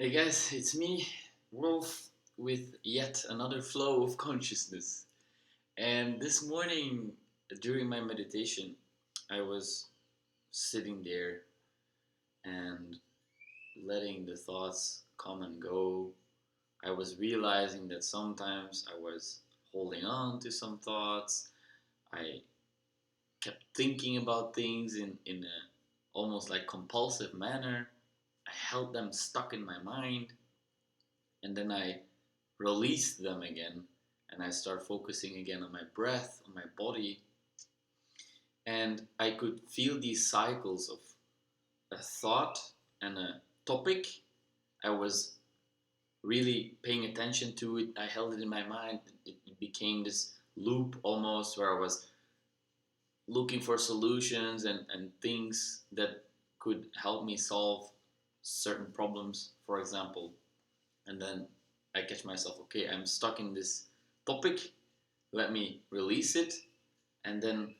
Hey guys, it's me, Rolf, with yet another flow of consciousness. And this morning, during my meditation, I was sitting there and letting the thoughts come and go. I was realizing that sometimes I was holding on to some thoughts. I kept thinking about things in a almost like compulsive manner. I held them stuck in my mind, and then I release them again, and I start focusing again on my breath, on my body, and I could feel these cycles of a thought and a topic. I was really paying attention to it. I held it in my mind. It became this loop almost where I was looking for solutions and things that could help me solve certain problems, for example. And then I catch myself, okay, I'm stuck in this topic. Let me release it, and then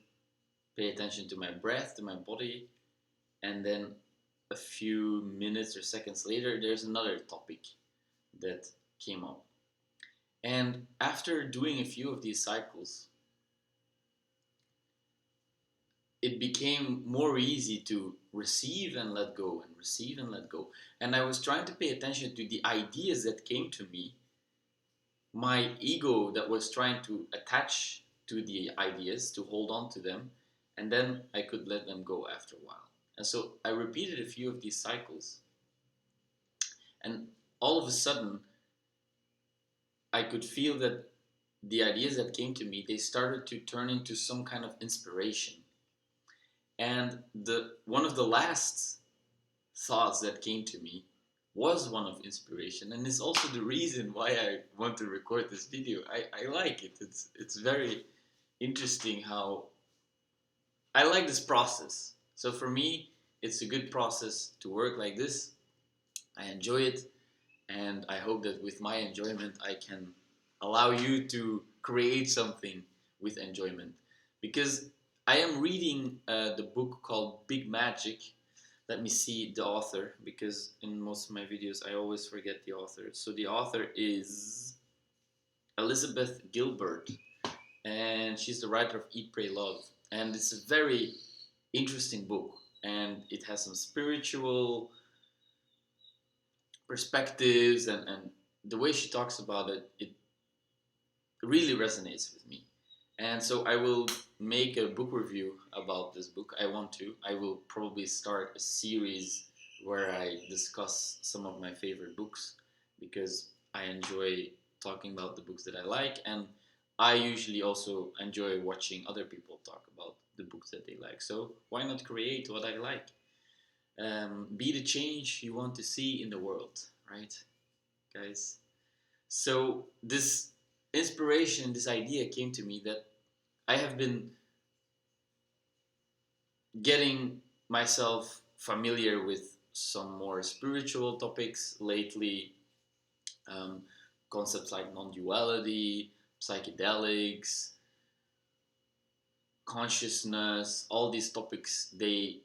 pay attention to my breath, to my body, and then a few minutes or seconds later, there's another topic that came up. And after doing a few of these cycles, it became more easy to receive and let go, and receive and let go. And I was trying to pay attention to the ideas that came to me, my ego that was trying to attach to the ideas, to hold on to them, and then I could let them go after a while. And so I repeated a few of these cycles, and all of a sudden, I could feel that the ideas that came to me, they started to turn into some kind of inspiration. And the one of the last thoughts that came to me was one of inspiration, and it's also the reason why I want to record this video. I like it. It's very interesting how I like this process. So for me, it's a good process to work like this. I enjoy it, and I hope that with my enjoyment, I can allow you to create something with enjoyment. Because I am reading the book called Big Magic. Let me see the author, because in most of my videos I always forget the author. So the author is Elizabeth Gilbert, and she's the writer of Eat, Pray, Love. And it's a very interesting book, and it has some spiritual perspectives, and the way she talks about it, it really resonates with me. And so I will make a book review about this book. I will probably start a series where I discuss some of my favorite books, because I enjoy talking about the books that I like, and I usually also enjoy watching other people talk about the books that they like. So why not create what I like? Be the change you want to see in the world, right, guys? So this inspiration, this idea came to me that I have been getting myself familiar with some more spiritual topics lately, um, concepts like non-duality, psychedelics, consciousness. All these topics, they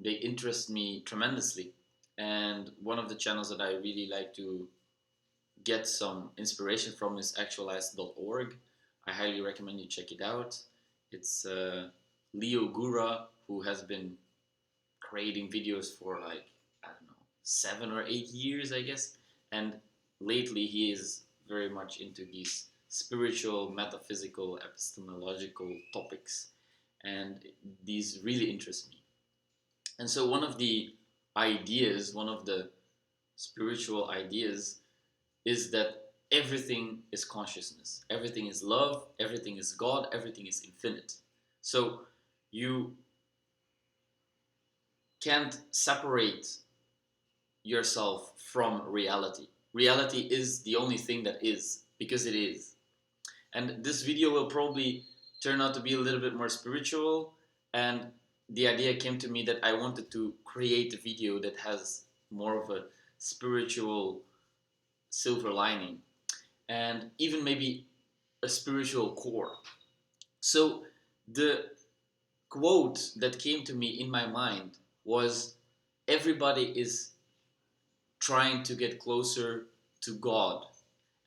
interest me tremendously. And one of the channels that I really like to get some inspiration from is actualized.org. I highly recommend you check it out. It's Leo Gura, who has been creating videos for like, I don't know, 7 or 8 years, I guess. And lately he is very much into these spiritual, metaphysical, epistemological topics. And these really interest me. And so one of the ideas, one of the spiritual ideas, is that everything is consciousness, everything is love, everything is God, everything is infinite. So you can't separate yourself from reality. Reality is the only thing that is, because it is. And this video will probably turn out to be a little bit more spiritual, and the idea came to me that I wanted to create a video that has more of a spiritual silver lining, and even maybe a spiritual core. So the quote that came to me in my mind was, everybody is trying to get closer to God.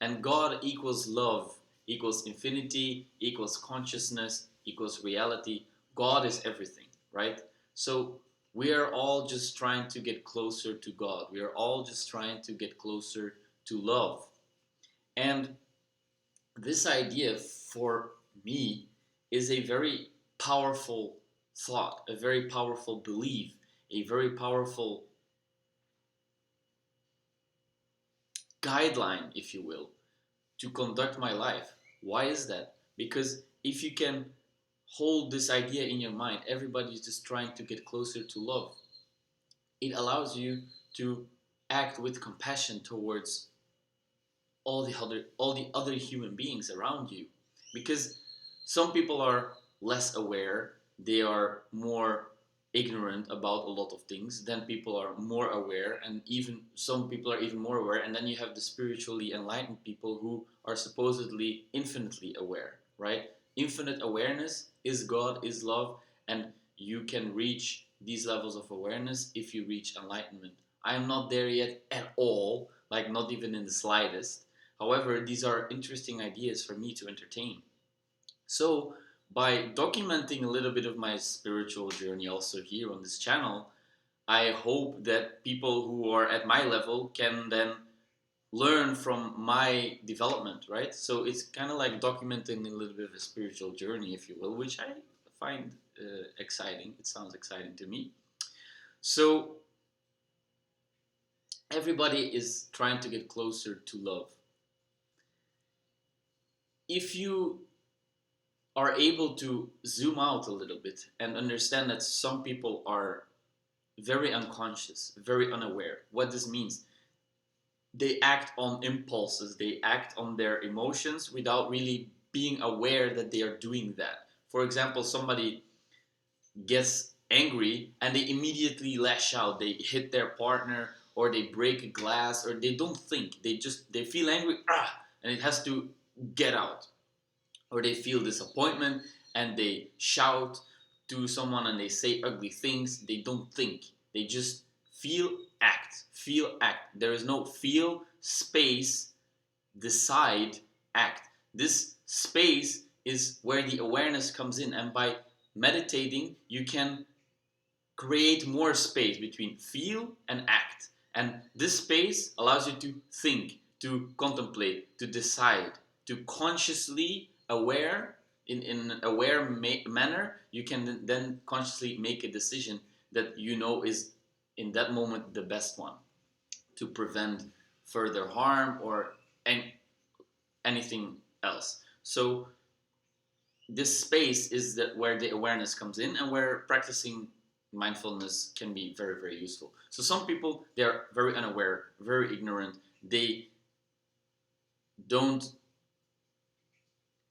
And God equals love, equals infinity, equals consciousness, equals reality. God is everything, right? So we are all just trying to get closer to God. We are all just trying to get closer to love. And this idea for me is a very powerful thought, a very powerful belief, a very powerful guideline, if you will, to conduct my life. Why is that? Because if you can hold this idea in your mind, everybody is just trying to get closer to love, it allows you to act with compassion towards all the other human beings around you, because some people are less aware, they are more ignorant about a lot of things, then people are more aware, and even some people are even more aware, and then you have the spiritually enlightened people who are supposedly infinitely aware, right? Infinite awareness is God, is love, and you can reach these levels of awareness if you reach enlightenment. I am not there yet at all, like not even in the slightest. However, these are interesting ideas for me to entertain. So, by documenting a little bit of my spiritual journey also here on this channel, I hope that people who are at my level can then learn from my development, right? So, it's kind of like documenting a little bit of a spiritual journey, if you will, which I find exciting. It sounds exciting to me. So, everybody is trying to get closer to love. If you are able to zoom out a little bit and understand that some people are very unconscious, very unaware. What this means, they act on impulses, they act on their emotions without really being aware that they are doing that. For example, somebody gets angry and they immediately lash out, they hit their partner or they break a glass, or they don't think, they feel angry, and it has to get out. Or they feel disappointment and they shout to someone and they say ugly things. They don't think. They just feel, act. Feel, act. There is no feel, space, decide, act. This space is where the awareness comes in. And by meditating, you can create more space between feel and act. And this space allows you to think, to contemplate, to decide, to consciously aware, in an aware manner, you can then consciously make a decision that you know is in that moment the best one to prevent further harm or anything else. So this space is that where the awareness comes in and where practicing mindfulness can be very, very useful. So some people, they're very unaware, very ignorant, they don't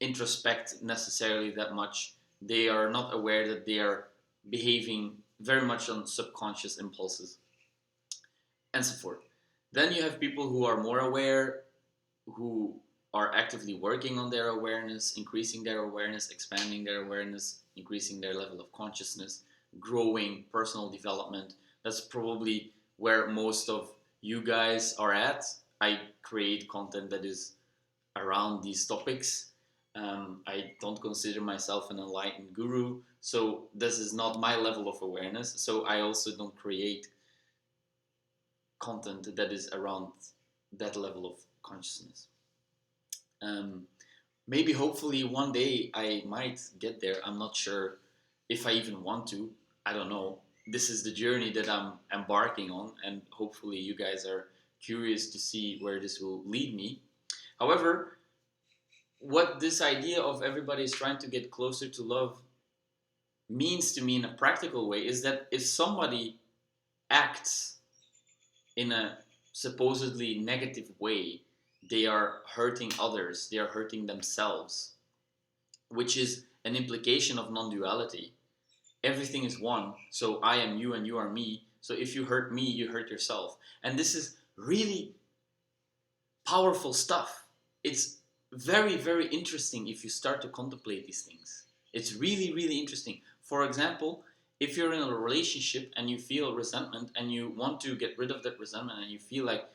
introspect necessarily that much, they are not aware that they are behaving very much on subconscious impulses, and so forth. Then you have people who are more aware, who are actively working on their awareness, increasing their awareness, expanding their awareness, increasing their level of consciousness, growing personal development. That's probably where most of you guys are at. I create content that is around these topics. I don't consider myself an enlightened guru, so this is not my level of awareness. So I also don't create content that is around that level of consciousness. Um, Maybe hopefully one day I might get there. I'm not sure if I even want to. I don't know. This is the journey that I'm embarking on, and hopefully you guys are curious to see where this will lead me. However, what this idea of everybody is trying to get closer to love means to me in a practical way is that if somebody acts in a supposedly negative way, they are hurting others, they are hurting themselves, which is an implication of non-duality. Everything is one, so I am you and you are me. So if you hurt me, you hurt yourself. And this is really powerful stuff. It's very, very interesting if you start to contemplate these things. It's really, really interesting. For example, if you're in a relationship and you feel resentment and you want to get rid of that resentment and you feel like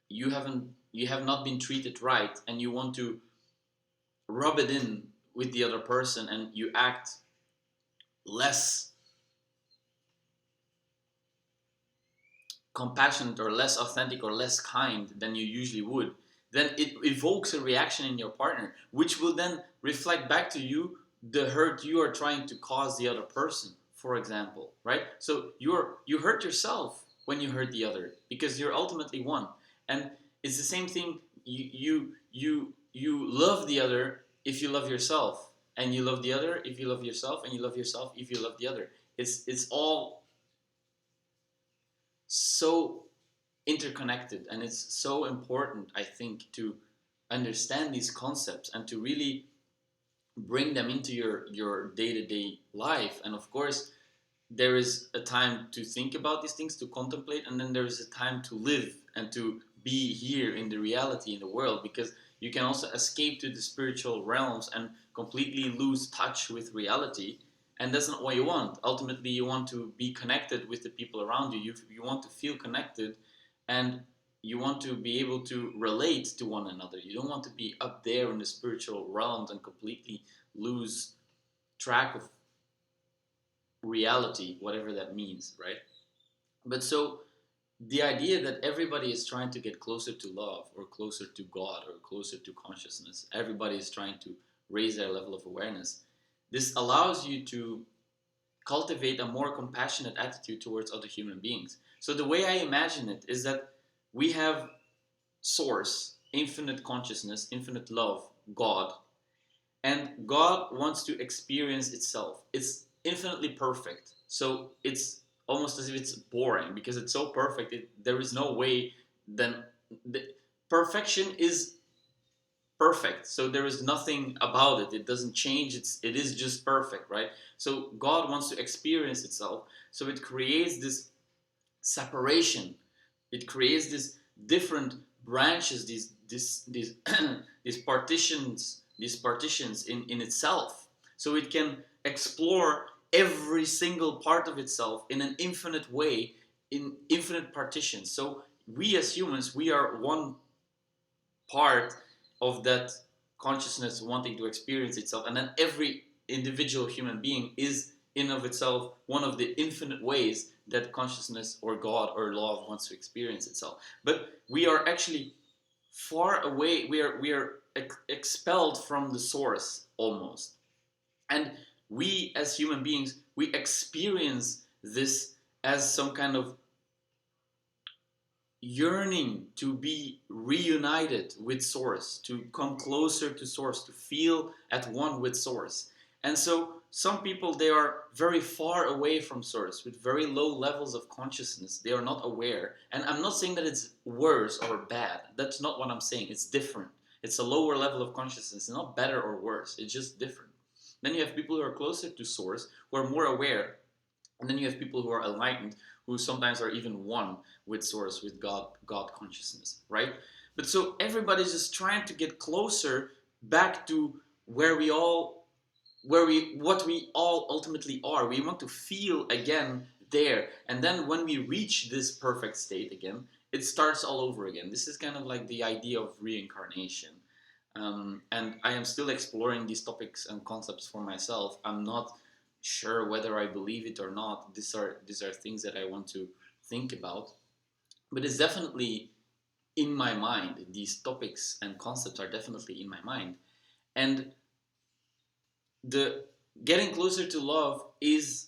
you have not been treated right and you want to rub it in with the other person and you act less compassionate or less authentic or less kind than you usually would, then it evokes a reaction in your partner, which will then reflect back to you the hurt you are trying to cause the other person, for example, right? So you hurt yourself when you hurt the other because you're ultimately one. And it's the same thing. You love the other if you love yourself, and you love the other if you love yourself, and you love yourself if you love the other. It's all so interconnected, and it's so important, I think, to understand these concepts and to really bring them into your day-to-day life. And of course, there is a time to think about these things, to contemplate, and then there is a time to live and to be here in the reality, in the world, because you can also escape to the spiritual realms and completely lose touch with reality. And that's not what you want. Ultimately, you want to be connected with the people around you. You want to feel connected, and you want to be able to relate to one another. You don't want to be up there in the spiritual realms and completely lose track of reality, whatever that means, right? But so the idea that everybody is trying to get closer to love or closer to God or closer to consciousness, everybody is trying to raise their level of awareness. This allows you to cultivate a more compassionate attitude towards other human beings. So the way I imagine it is that we have source, infinite consciousness, infinite love, God, and God wants to experience itself. It's infinitely perfect. So it's almost as if it's boring because it's so perfect. There is no way then the, perfection is perfect. So there is nothing about it. It doesn't change. It is just perfect, right? So God wants to experience itself. So it creates this separation. It creates these different branches, these these partitions in itself, so it can explore every single part of itself in an infinite way, in infinite partitions. So we as humans, we are one part of that consciousness wanting to experience itself, and then every individual human being is in of itself one of the infinite ways that consciousness or God or love wants to experience itself. But we are actually far away. We are expelled from the source almost, and we as human beings, we experience this as some kind of yearning to be reunited with source, to come closer to source, to feel at one with source. And so some people, they are very far away from source with very low levels of consciousness. They are not aware. And I'm not saying that it's worse or bad. That's not what I'm saying. It's different. It's a lower level of consciousness. It's not better or worse. It's just different. Then you have people who are closer to source, who are more aware. And then you have people who are enlightened, who sometimes are even one with source, with God consciousness, right? But so everybody's just trying to get closer back to what we all ultimately are. We want to feel again there. And then when we reach this perfect state again, it starts all over again. This is kind of like the idea of reincarnation. And I am still exploring these topics and concepts for myself. I'm not sure whether I believe it or not. These are things that I want to think about. But it's definitely in my mind. These topics and concepts are definitely in my mind. And the getting closer to love is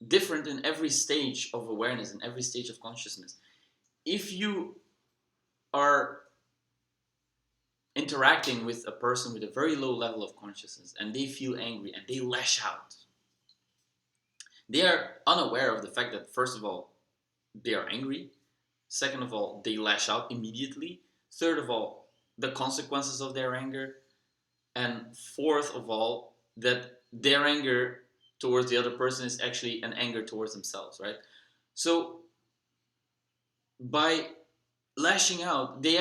different in every stage of awareness, in every stage of consciousness. If you are interacting with a person with a very low level of consciousness and they feel angry and they lash out, they are unaware of the fact that, first of all, they are angry. Second of all, they lash out immediately. Third of all, the consequences of their anger. And fourth of all, that their anger towards the other person is actually an anger towards themselves, right? So by lashing out, they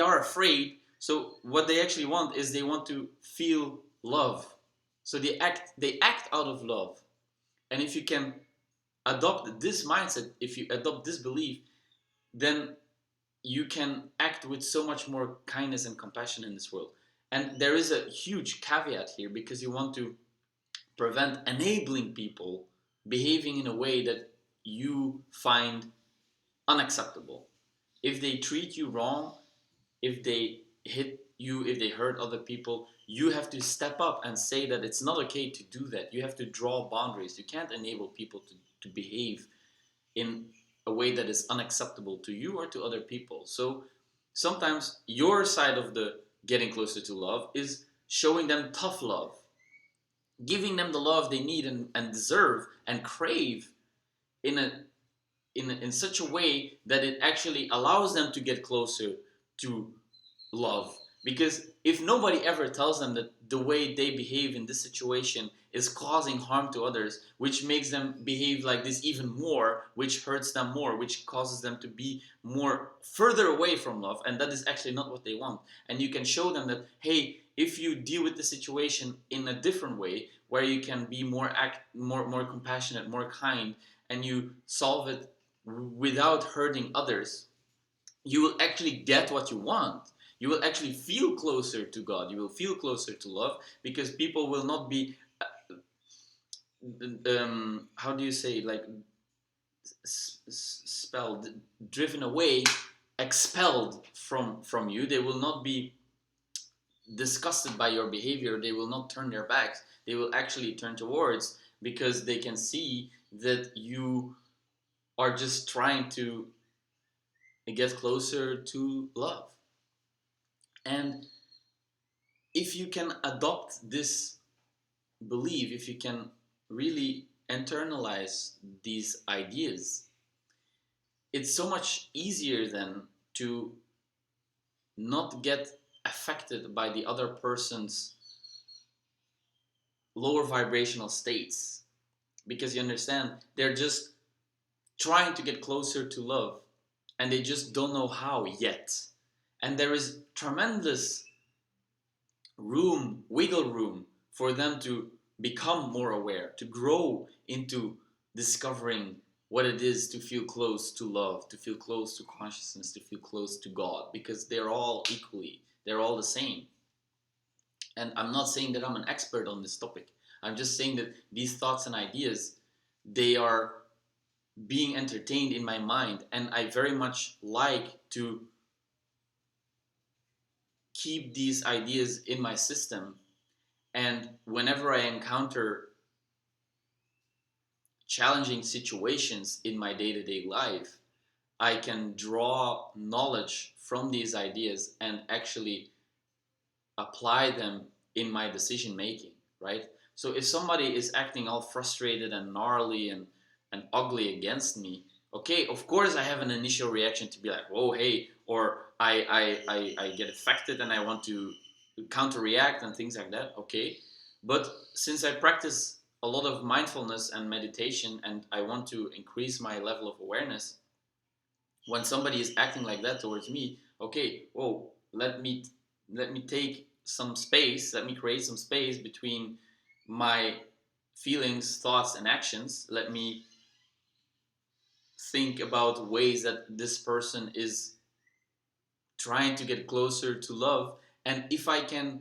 are afraid. So what they actually want is they want to feel love. So they act out of love. And if you can adopt this mindset, if you adopt this belief, then you can act with so much more kindness and compassion in this world. And there is a huge caveat here, because you want to prevent enabling people behaving in a way that you find unacceptable. If they treat you wrong, if they hit you, if they hurt other people, you have to step up and say that it's not okay to do that. You have to draw boundaries. You can't enable people to behave in a way that is unacceptable to you or to other people. So sometimes your side of the getting closer to love is showing them tough love, giving them the love they need and deserve and crave in a in such a way that it actually allows them to get closer to love. Because if nobody ever tells them that the way they behave in this situation is causing harm to others, which makes them behave like this even more, which hurts them more, which causes them to be more further away from love, and that is actually not what they want. And you can show them that, hey, if you deal with the situation in a different way, where you can be more compassionate, more kind, and you solve it without hurting others, you will actually get what you want. You will actually feel closer to God. You will feel closer to love, because people will not be, how do you say, like spelled, driven away, expelled from you. They will not be disgusted by your behavior. They will not turn their backs. They will actually turn towards, because they can see that you are just trying to get closer to love. And if you can adopt this belief, if you can really internalize these ideas, it's so much easier then to not get affected by the other person's lower vibrational states, because you understand they're just trying to get closer to love, and they just don't know how yet. And there is tremendous wiggle room for them to become more aware, to grow into discovering what it is to feel close to love, to feel close to consciousness, to feel close to God, because they're all equally, they're all the same. And I'm not saying that I'm an expert on this topic. I'm just saying that these thoughts and ideas, they are being entertained in my mind, and I very much like to keep these ideas in my system. And whenever I encounter challenging situations in my day-to-day life, I can draw knowledge from these ideas and actually apply them in my decision making, right? So if somebody is acting all frustrated and gnarly and ugly against me, okay, of course I have an initial reaction to be like, whoa, hey, or I get affected and I want to counter react and things like that, okay. But since I practice a lot of mindfulness and meditation, and I want to increase my level of awareness, when somebody is acting like that towards me, okay, whoa, let me take some space, let me create some space between my feelings, thoughts, and actions. Let me think about ways that this person is trying to get closer to love. And if I can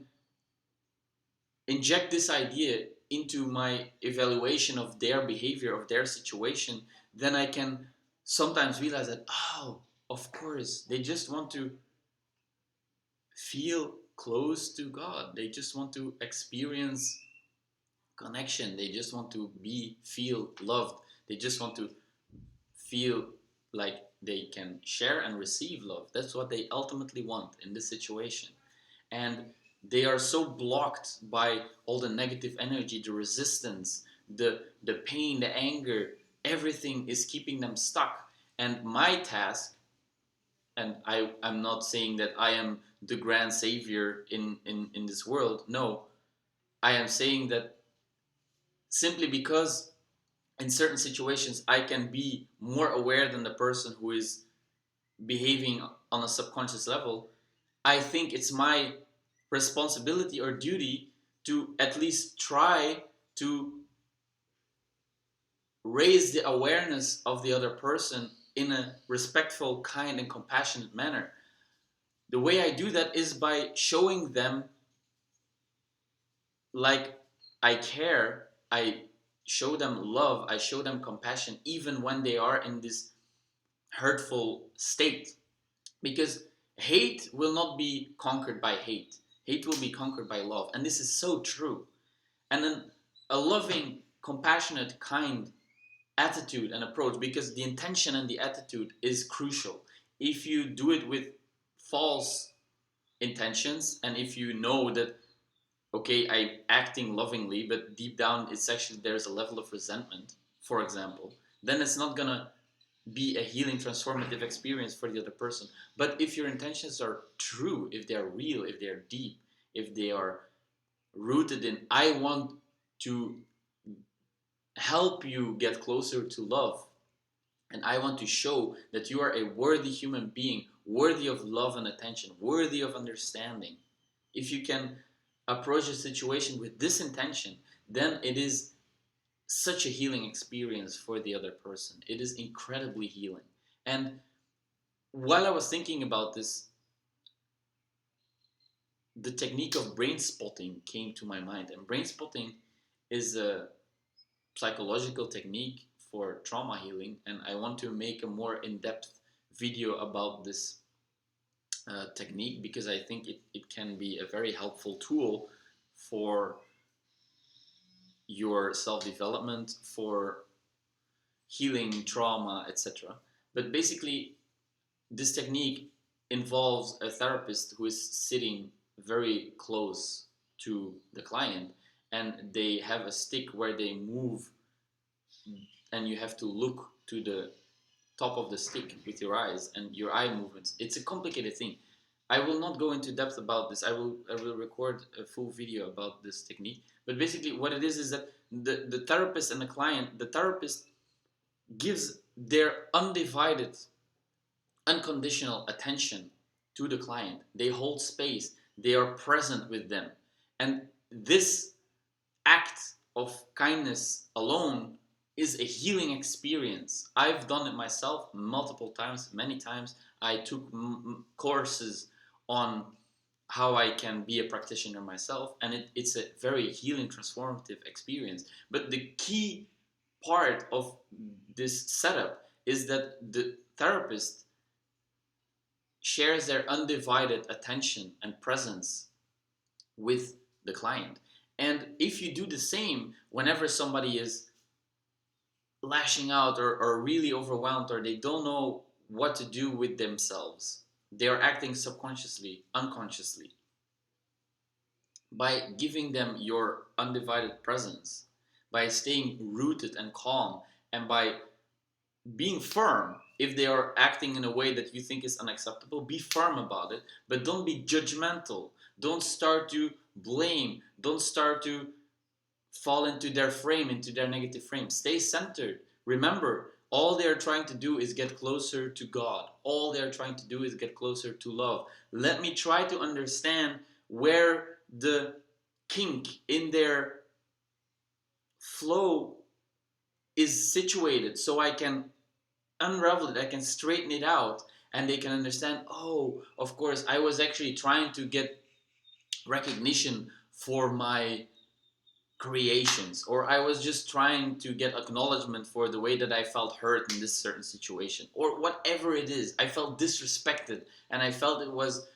inject this idea into my evaluation of their behavior, of their situation, then I can sometimes realize that, oh, of course, they just want to feel close to God. They just want to experience connection. They just want to feel loved. They just want to feel like they can share and receive love. That's what they ultimately want in this situation. And they are so blocked by all the negative energy, the resistance, the pain, the anger. Everything is keeping them stuck. And my task, and I'm not saying that I am the grand savior in this world. No, I am saying that simply because in certain situations I can be more aware than the person who is behaving on a subconscious level, I think it's my responsibility or duty to at least try to raise the awareness of the other person in a respectful, kind, and compassionate manner. The way I do that is by showing them like I care, I show them love, I show them compassion, even when they are in this hurtful state. Because hate will not be conquered by hate, hate will be conquered by love. And this is so true. And then a loving, compassionate, kind attitude and approach, because the intention and the attitude is crucial. If you do it with false intentions, and if you know that, okay, I'm acting lovingly, but deep down it's actually there's a level of resentment, for example, then it's not gonna be a healing, transformative experience for the other person. But if your intentions are true, if they are real, if they are deep, if they are rooted in, I want to help you get closer to love, and I want to show that you are a worthy human being, worthy of love and attention, worthy of understanding. If you can approach a situation with this intention, then it is such a healing experience for the other person. It is incredibly healing. And while I was thinking about this, the technique of brain spotting came to my mind. And brain spotting is a psychological technique for trauma healing. And I want to make a more in-depth video about this technique, because I think it can be a very helpful tool for your self-development, for healing trauma, etc. But basically, this technique involves a therapist who is sitting very close to the client, and they have a stick where they move, and you have to look to the top of the stick with your eyes and your eye movements. It's a complicated thing. I will not go into depth about this. I will record a full video about this technique. But basically what it is that the therapist and the client, the therapist gives their undivided, unconditional attention to the client. They hold space. They are present with them. And this act of kindness alone is a healing experience. I've done it myself multiple times, many times. I took courses on how I can be a practitioner myself, and it's a very healing, transformative experience. But the key part of this setup is that the therapist shares their undivided attention and presence with the client. And if you do the same whenever somebody is lashing out, or really overwhelmed, or they don't know what to do with themselves, they are acting subconsciously, unconsciously, by giving them your undivided presence, by staying rooted and calm, and by being firm. If they are acting in a way that you think is unacceptable, be firm about it, but don't be judgmental. Don't start to blame. Don't start to fall into their frame, into their negative frame. Stay centered. Remember, all they're trying to do is get closer to God. All they're trying to do is get closer to love. Let me try to understand where the kink in their flow is situated, so I can unravel it, I can straighten it out, and they can understand, oh, of course, I was actually trying to get recognition for my creations, or I was just trying to get acknowledgement for the way that I felt hurt in this certain situation, or whatever it is. I felt disrespected, and I felt it was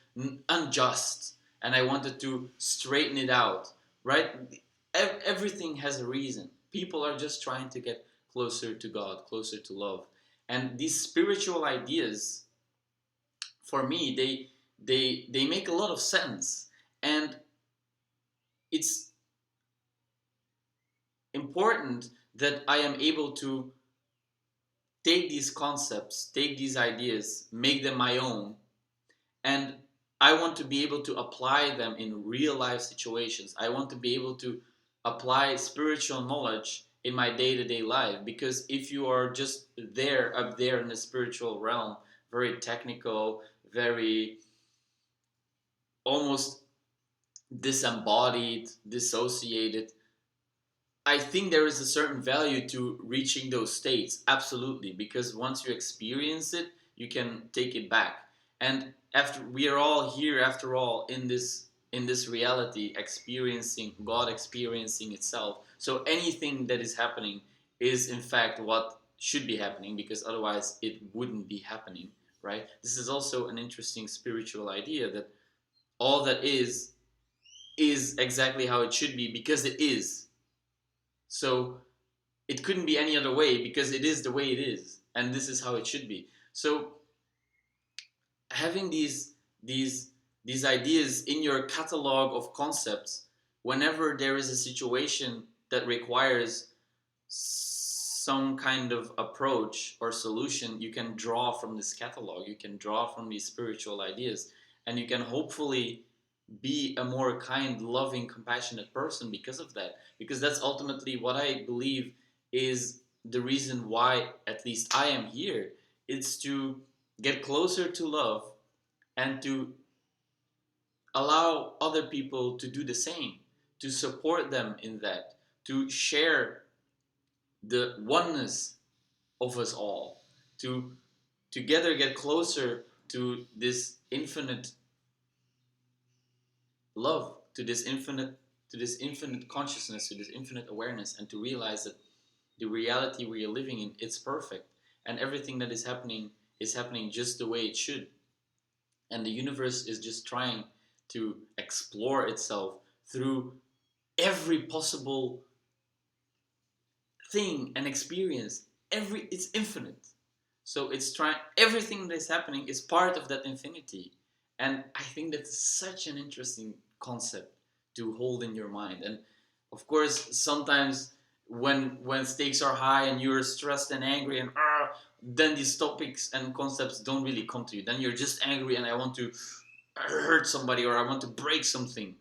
unjust, and I wanted to straighten it out, right? Everything has a reason. People are just trying to get closer to God, closer to love. And these spiritual ideas, for me, they make a lot of sense. And it's important that I am able to take these concepts, take these ideas, make them my own, and I want to be able to apply them in real life situations. I want to be able to apply spiritual knowledge in my day-to-day life, because if you are just there, up there in the spiritual realm, very technical, very almost disembodied, dissociated, I think there is a certain value to reaching those states, absolutely, because once you experience it, you can take it back. And after we are all here, after all, in this reality, experiencing God, experiencing itself. So anything that is happening is in fact what should be happening, because otherwise it wouldn't be happening, right? This is also an interesting spiritual idea that all that is exactly how it should be because it is. So it couldn't be any other way because it is the way it is, and this is how it should be. So having these these ideas in your catalog of concepts, whenever there is a situation that requires some kind of approach or solution, you can draw from this catalog, you can draw from these spiritual ideas, and you can hopefully be a more kind, loving, compassionate person because of that. Because that's ultimately what I believe is the reason why, at least I am here. It's to get closer to love and to allow other people to do the same, to support them in that, to share the oneness of us all, to together get closer to infinite love, to this infinite consciousness, to this infinite awareness, and to realize that the reality we are living in, it's perfect, and everything that is happening just the way it should, and the universe is just trying to explore itself through every possible thing and experience. It's infinite, so it's trying, everything that's happening is part of that infinity. And I think that's such an interesting concept to hold in your mind. And of course, sometimes when stakes are high and you're stressed and angry and then these topics and concepts don't really come to you. Then you're just angry and I want to hurt somebody or I want to break something,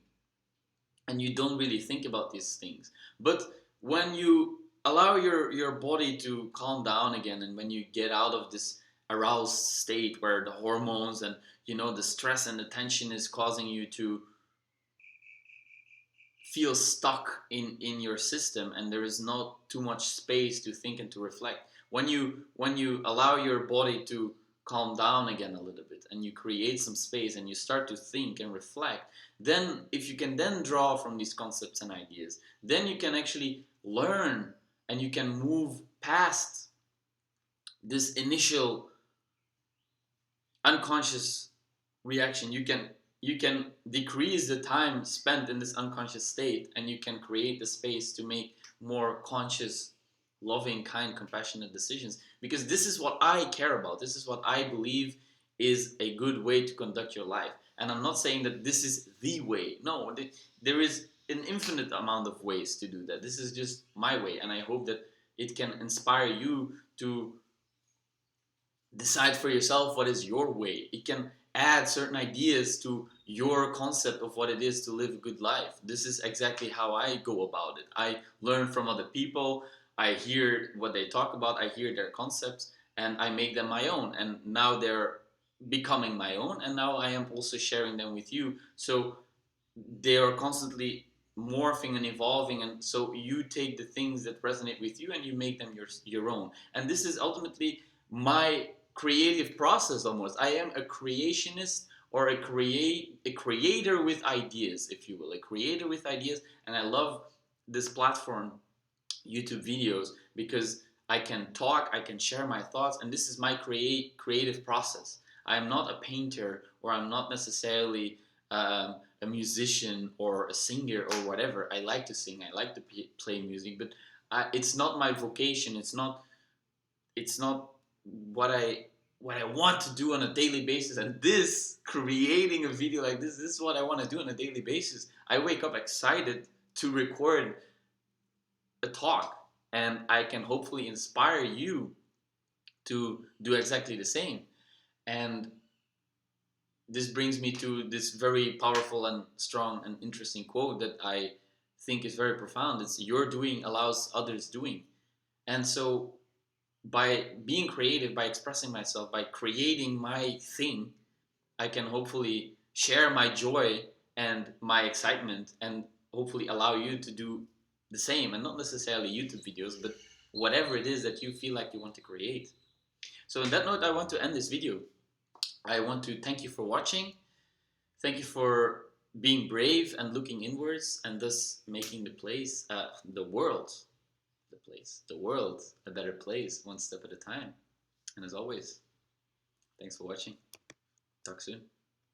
and you don't really think about these things. But when you allow your body to calm down again, and when you get out of this aroused state where the hormones and the stress and the tension is causing you to feel stuck in your system, and there is not too much space to think and to reflect, when you allow your body to calm down again a little bit, and you create some space and you start to think and reflect, then if you can then draw from these concepts and ideas, then you can actually learn, and you can move past this initial unconscious reaction. You can decrease the time spent in this unconscious state, and you can create the space to make more conscious, loving, kind, compassionate decisions, because this is what I care about. This is what I believe is a good way to conduct your life. And I'm not saying that this is the way. No, there is an infinite amount of ways to do that. This is just my way, and I hope that it can inspire you to decide for yourself what is your way. It can add certain ideas to your concept of what it is to live a good life. This is exactly how I go about it. I learn from other people, I hear what they talk about, I hear their concepts, and I make them my own. And now they're becoming my own, and now I am also sharing them with you. So they are constantly morphing and evolving, and so you take the things that resonate with you and you make them your own. And this is ultimately my creative process. Almost, I am a creationist, or a creator with ideas, if you will, a creator with ideas. And I love this platform, YouTube videos, because I can talk, I can share my thoughts, and this is my creative process. I am not a painter, or I'm not necessarily a musician or a singer or whatever. I like to sing, I like to play music, but it's not my vocation. It's not what I want to do on a daily basis. And this, creating a video like this is what I want to do on a daily basis. I wake up excited to record a talk, and I can hopefully inspire you to do exactly the same. And this brings me to this very powerful and strong and interesting quote that I think is very profound. It's, your doing allows others doing. And so by being creative, by expressing myself, by creating my thing, I can hopefully share my joy and my excitement, and hopefully allow you to do the same, and not necessarily YouTube videos, but whatever it is that you feel like you want to create. So on that note, I want to end this video. I want to thank you for watching. Thank you for being brave and looking inwards, and thus making the world, the world a better place, one step at a time. And as always, thanks for watching. Talk soon.